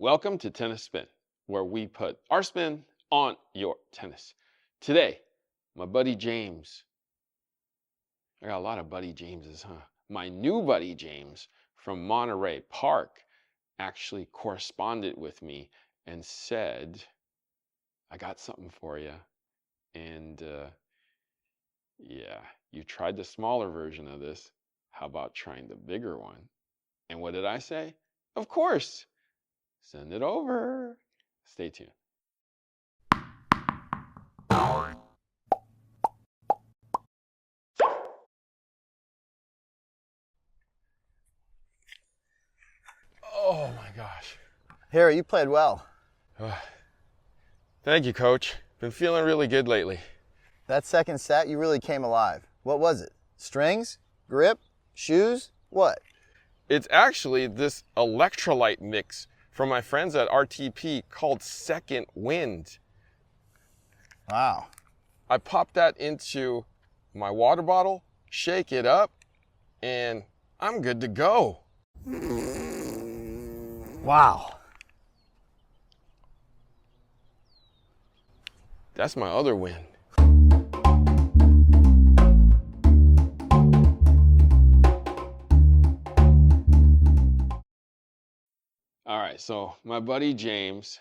Welcome to Tennis Spin, where we put our spin on your tennis. Today, my buddy James. I got a lot of buddy Jameses, huh? My new buddy James from Monterey Park actually corresponded with me and said, I got something for you. And yeah, you tried the smaller version of this. How about trying the bigger one? And what did I say? Of course. Send it over. Stay tuned. Oh my gosh. Harry, you played well. Thank you, Coach. Been feeling really good lately. That second set, you really came alive. What was it? Strings? Grip? Shoes? What? It's actually this electrolyte mix from my friends at RTP called Second Wind. Wow. I pop that into my water bottle, shake it up, and I'm good to go. Wow. That's my other win. All right, so my buddy James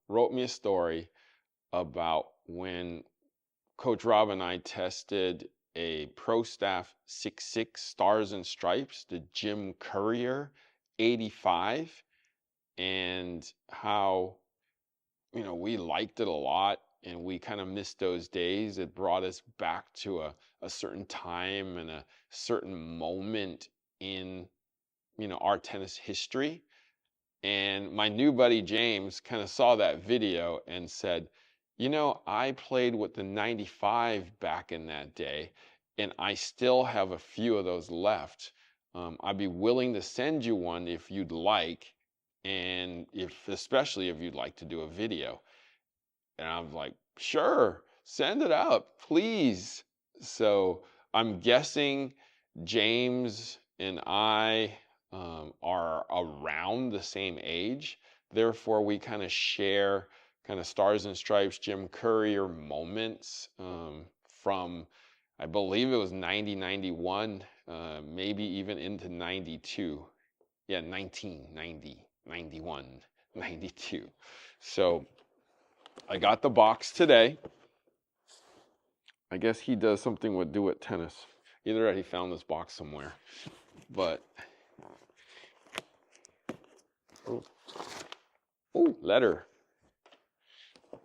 wrote me a story about when Coach Rob and I tested a Pro Staff 6'6" Stars and Stripes, the Jim Courier 85, and how, we liked it a lot and we kind of missed those days. It brought us back to a certain time and a certain moment in, our tennis history. And my new buddy James kind of saw that video and said, I played with the 95 back in that day, and I still have a few of those left. I'd be willing to send you one if you'd like, and especially if you'd like to do a video. And I'm like, sure, send it up, please. So I'm guessing James and I are around the same age. Therefore, we kind of share kind of Stars and Stripes, Jim Courier moments from, I believe it was 90, 91, maybe even into 92. Yeah, 1990, 91, 92. So I got the box today. I guess he does something with Do It Tennis. Either that he found this box somewhere. But oh, letter.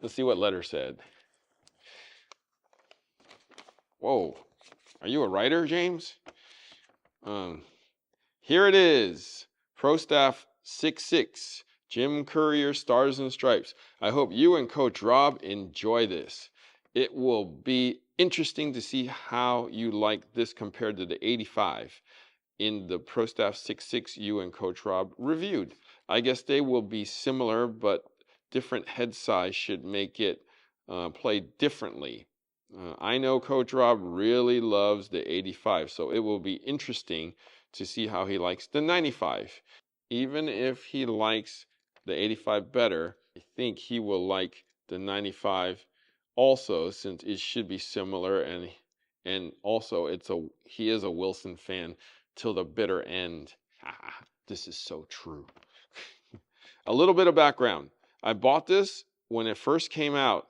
Let's see what letter said. Whoa, are you a writer, James? Here it is. Pro Staff 6'6", Jim Courier Stars and Stripes. I hope you and Coach Rob enjoy this. It will be interesting to see how you like this compared to the 85 in the Pro Staff 6'6" you and Coach Rob reviewed. I guess they will be similar, but different head size should make it play differently. I know Coach Rob really loves the 85, so it will be interesting to see how he likes the 95. Even if he likes the 85 better, I think he will like the 95 also, since it should be similar, and also he is a Wilson fan till the bitter end. This is so true. A little bit of background. I bought this when it first came out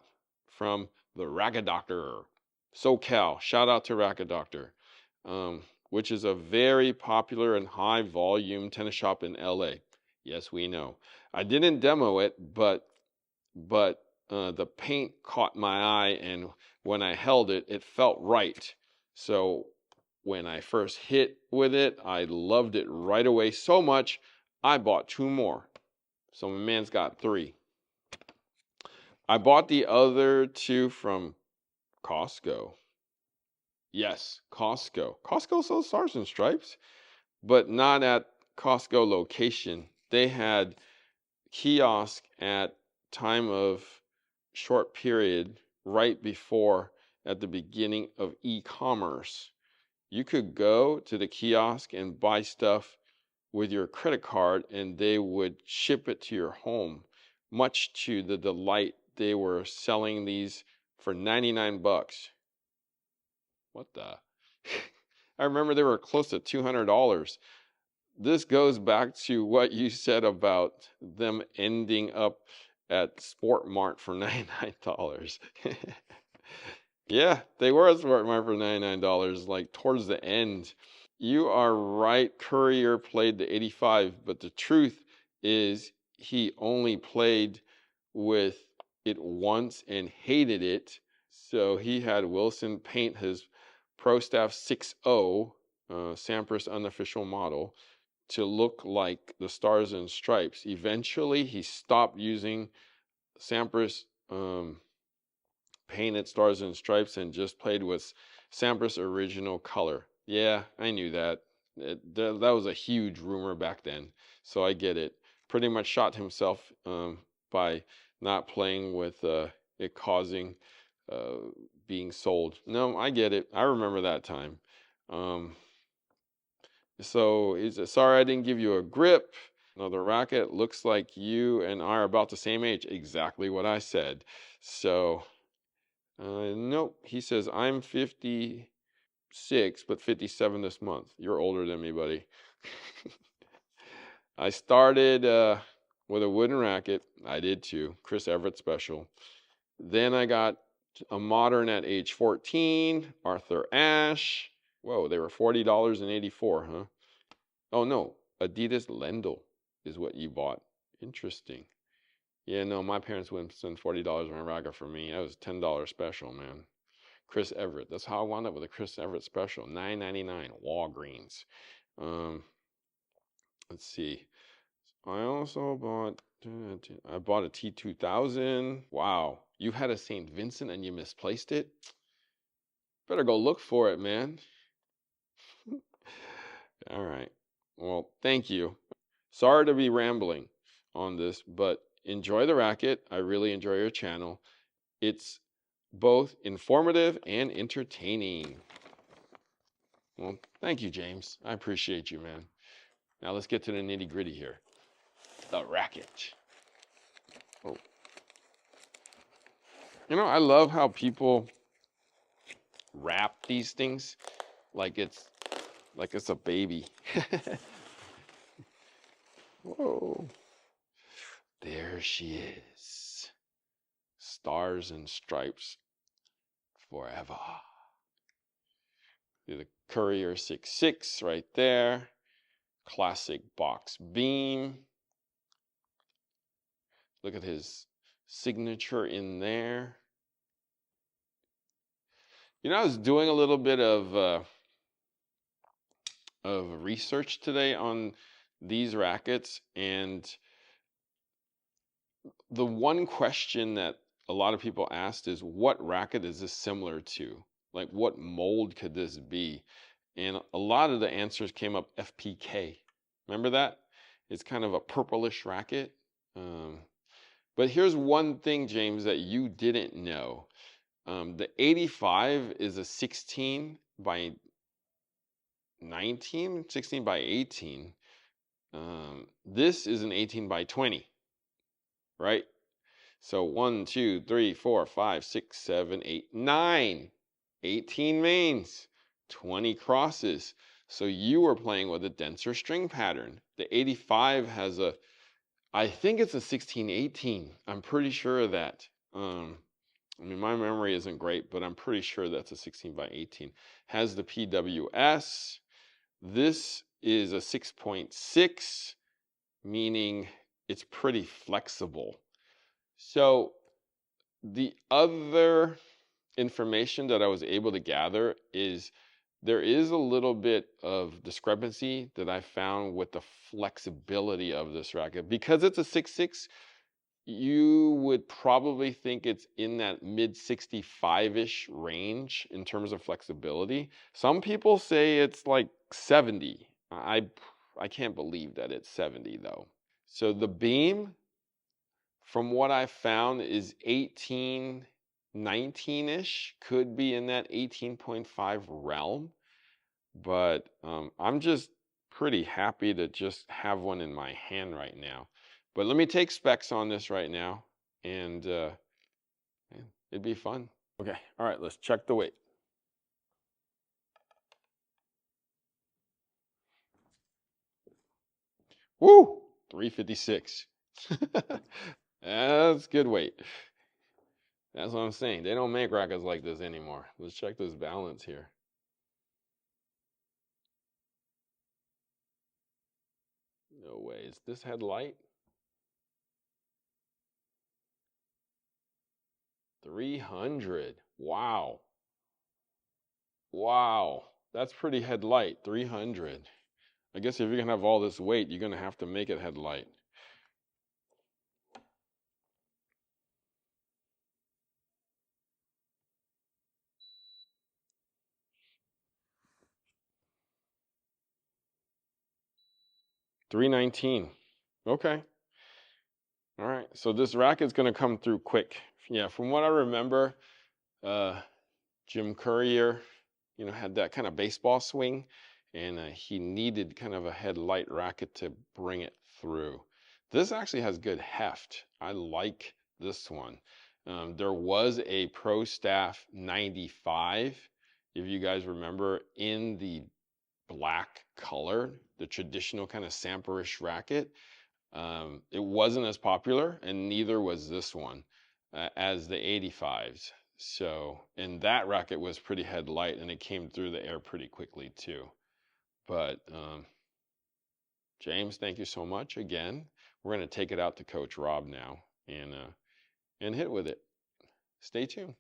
from the Racket Doctor, SoCal. Shout out to Racket Doctor, which is a very popular and high volume tennis shop in LA. Yes, we know. I didn't demo it, but the paint caught my eye, and when I held it, it felt right. So when I first hit with it, I loved it right away so much, I bought 2 more. So my man's got 3. I bought the other 2 from Costco. Yes, Costco. Costco sells Stars and Stripes, but not at Costco location. They had kiosk at time of short period right before at the beginning of e-commerce. You could go to the kiosk and buy stuff with your credit card and they would ship it to your home, much to the delight. They were selling these for 99 bucks. What the? I remember they were close to $200. This goes back to what you said about them ending up at Sport Mart for $99. Yeah, they were at Sport Mart for $99, like towards the end. You are right, Courier played the 85, but the truth is he only played with it once and hated it. So he had Wilson paint his Pro Staff 6.0, Sampras unofficial model, to look like the Stars and Stripes. Eventually, he stopped using Sampras painted Stars and Stripes and just played with Sampras original color. Yeah, I knew that. That was a huge rumor back then, so I get it. Pretty much shot himself by not playing with it causing being sold. No, I get it. I remember that time. So he said, sorry I didn't give you a grip. Another racket. Looks like you and I are about the same age. Exactly what I said. So, nope. He says, I'm 56, but 57 this month. You're older than me, buddy. I started with a wooden racket. I did too. Chris Everett special. Then I got a modern at age 14. Arthur Ashe. Whoa, they were $40.84, huh? Oh no, Adidas Lendl is what you bought. Interesting. Yeah, no, my parents wouldn't spend $40 on a racket for me. That was $10 special, man. Chris Everett. That's how I wound up with a Chris Everett special. $9.99. Walgreens. Let's see. I also bought a T2000. Wow. You had a St. Vincent and you misplaced it? Better go look for it, man. All right. Well, thank you. Sorry to be rambling on this, but enjoy the racket. I really enjoy your channel. It's both informative and entertaining. Well, thank you, James. I appreciate you, man. Now let's get to the nitty-gritty here. The racket. Oh. You know, I love how people wrap these things like it's a baby. Whoa. There she is. Stars and Stripes forever. The Courier 6.6 right there. Classic box beam. Look at his signature in there. You know, I was doing a little bit of research today on these rackets, and the one question that a lot of people asked is, what racket is this similar to? Like, what mold could this be? And a lot of the answers came up FPK. Remember that? It's kind of a purplish racket. But here's one thing, James, that you didn't know. The 85 is a 16 by 19, 16 by 18. This is an 18 by 20, right? So 1, 2, 3, 4, 5, 6, 7, 8, 9. 18 mains, 20 crosses. So you were playing with a denser string pattern. The 85 has I think it's a 16-18. I'm pretty sure of that. I mean, my memory isn't great, but I'm pretty sure that's a 16 by 18. Has the PWS. This is a 6.6, meaning it's pretty flexible. So the other information that I was able to gather is there is a little bit of discrepancy that I found with the flexibility of this racket. Because it's a 6.6, you would probably think it's in that mid 65-ish range in terms of flexibility. Some people say it's like 70. I can't believe that it's 70 though. So the beam, from what I found, is 18, 19-ish, could be in that 18.5 realm. But I'm just pretty happy to just have one in my hand right now. But let me take specs on this right now, and it'd be fun. Okay, all right, let's check the weight. Woo! 356. That's good weight. That's what I'm saying. They don't make rackets like this anymore. Let's check this balance here. No way. Is this head light? 300. Wow. Wow. That's pretty head light. 300. I guess if you're going to have all this weight, you're going to have to make it head light. $319. Okay. All right. So this racket's going to come through quick. Yeah, from what I remember, Jim Courier, had that kind of baseball swing, and he needed kind of a head light racket to bring it through. This actually has good heft. I like this one. There was a Pro Staff 95, if you guys remember, in the black color, the traditional kind of samperish racket. It wasn't as popular, and neither was this one as the 85s. So, and that racket was pretty head light, and it came through the air pretty quickly too. But James, thank you so much again. We're going to take it out to Coach Rob now and hit with it. Stay tuned.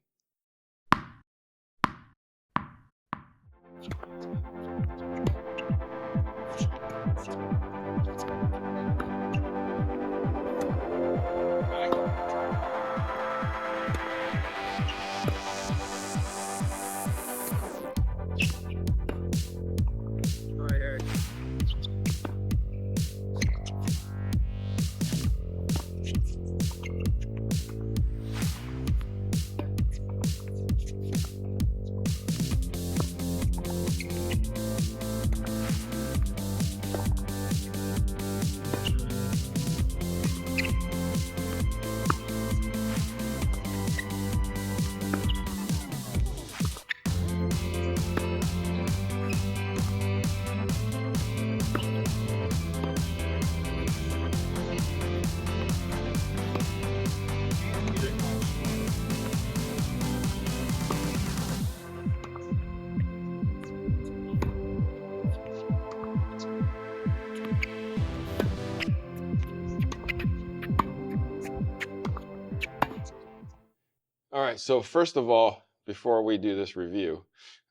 All right, so first of all, before we do this review,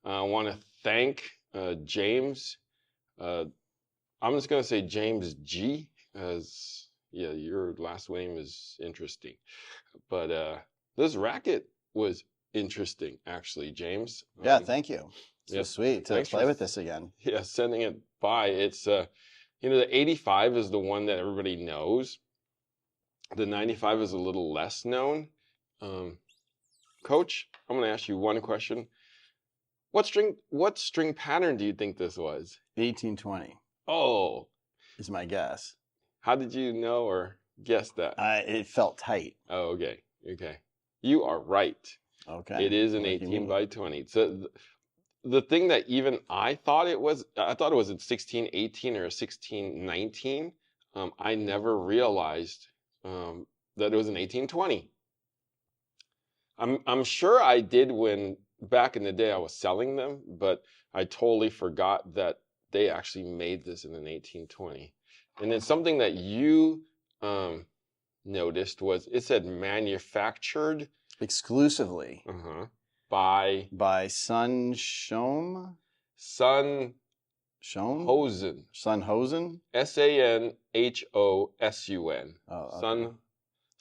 I want to thank James. I'm just going to say James G, as yeah, your last name is interesting. But this racket was interesting, actually, James. Yeah, thank you. So yeah, sweet to play with this again. Yeah, sending it by. It's the 85 is the one that everybody knows. The 95 is a little less known. Coach, I'm going to ask you one question. What string pattern do you think this was? 1820. Oh, is my guess. How did you know or guess that? It felt tight. Oh, okay. You are right. Okay. It is an 18 by 20. So the thing that even I thought it was a 1618 or a 1619. I never realized that it was an 1820. I'm sure I did when back in the day I was selling them, but I totally forgot that they actually made this in an 1820. And then something that you noticed was it said manufactured exclusively by Sunshome? Sunhosen. Sunhosen? Sanhosun. Oh, okay.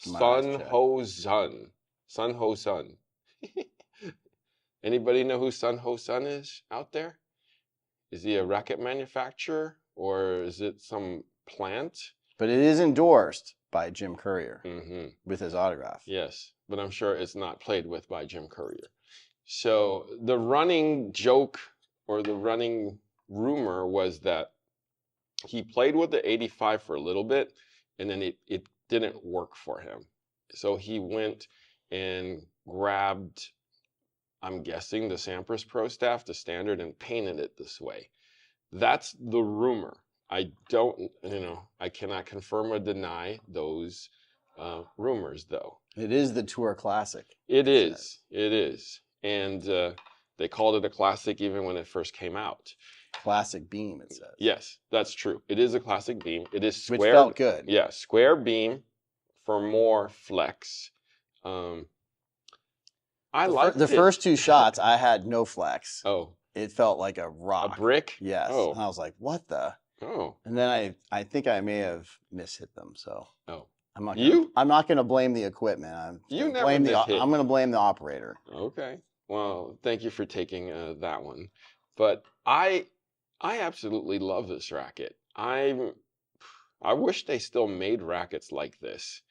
Sunhosun. Sunhosun. Anybody know who Sunhosun is out there? Is he a racket manufacturer or is it some plant? But it is endorsed by Jim Courier with his autograph. Yes, but I'm sure it's not played with by Jim Courier. So the running joke or the running rumor was that he played with the 85 for a little bit, and then it didn't work for him. So he went and grabbed, I'm guessing, the Sampras Pro Staff, the standard, and painted it this way. That's the rumor. I don't, I cannot confirm or deny those rumors, though. It is the Tour Classic. It is. It is. And they called it a classic even when it first came out. Classic beam, it says. Yes, that's true. It is a classic beam. It is square. Which felt good. Yeah, square beam for more flex. I liked the first two shots. I had no flex. Oh, it felt like a rock. a brick. Yes. Oh. And I was like, what the? Oh. And then I think I may have mishit them. So. Oh. I'm not. You? I'm not going to blame the equipment. I'm going to blame the operator. Okay. Well, thank you for taking that one. But I absolutely love this racket. I wish they still made rackets like this.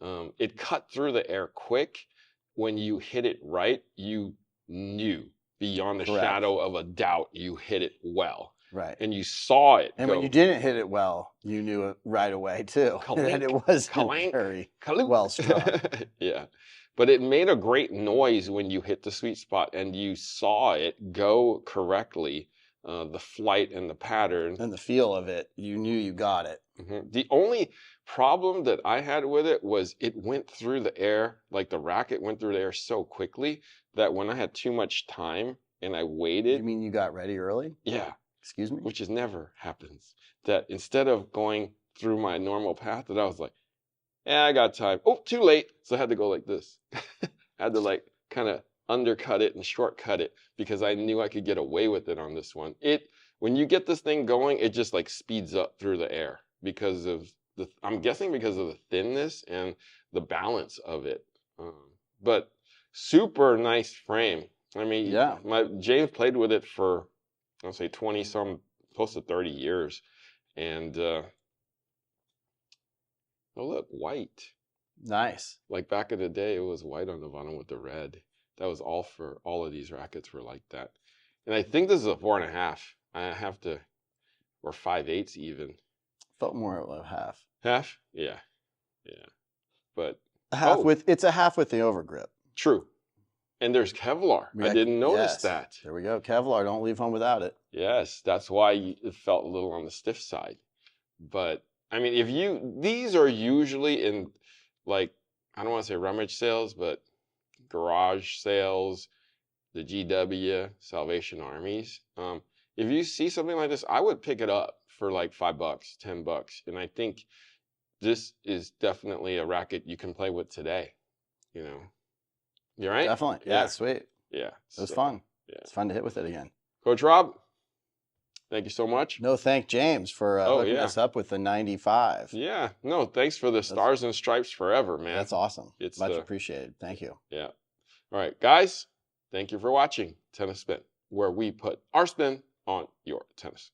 It cut through the air quick. When you hit it right, you knew beyond the shadow of a doubt you hit it well. Right. And you saw it. And when you didn't hit it well, you knew it right away too. And it was very well strung. Yeah. But it made a great noise when you hit the sweet spot and you saw it go correctly, the flight and the pattern. And the feel of it, you knew you got it. Mm-hmm. The only problem that I had with it was it went through the air, like the racket went through the air so quickly that when I had too much time and I waited. You mean you got ready early? Yeah. Excuse me? Which is never happens. That instead of going through my normal path, that I was like, yeah, I got time. Oh, too late. So I had to go like this. I had to like kind of undercut it and shortcut it because I knew I could get away with it on this one. When you get this thing going, it just like speeds up through the air because of I'm guessing because of the thinness and the balance of it. But super nice frame. I mean, yeah. James played with it for, I'll say 20 some, close to 30 years. And, oh look, white. Nice. Like back in the day, it was white on the bottom with the red. That was all of these rackets were like that. And I think this is a 4.5. I have to, or 5/8 even. Felt more of a half. Half? Yeah. Yeah. But. It's a half with the overgrip. True. And there's Kevlar. I didn't notice that. There we go. Kevlar, don't leave home without it. Yes, that's why it felt a little on the stiff side. But, I mean, these are usually in, like, I don't want to say rummage sales, but garage sales, the GW, Salvation Armies. If you see something like this, I would pick it up for like $5, $10. And I think this is definitely a racket you can play with today, You right? Definitely. Yeah, sweet. Yeah. It was fun. Yeah. It's fun to hit with it again. Coach Rob, thank you so much. No, thank James for hooking us up with the 95. Yeah. No, thanks for the Stars and Stripes forever, man. That's awesome. It's much appreciated. Thank you. Yeah. All right, guys, thank you for watching Tennis Spin, where we put our spin on your tennis.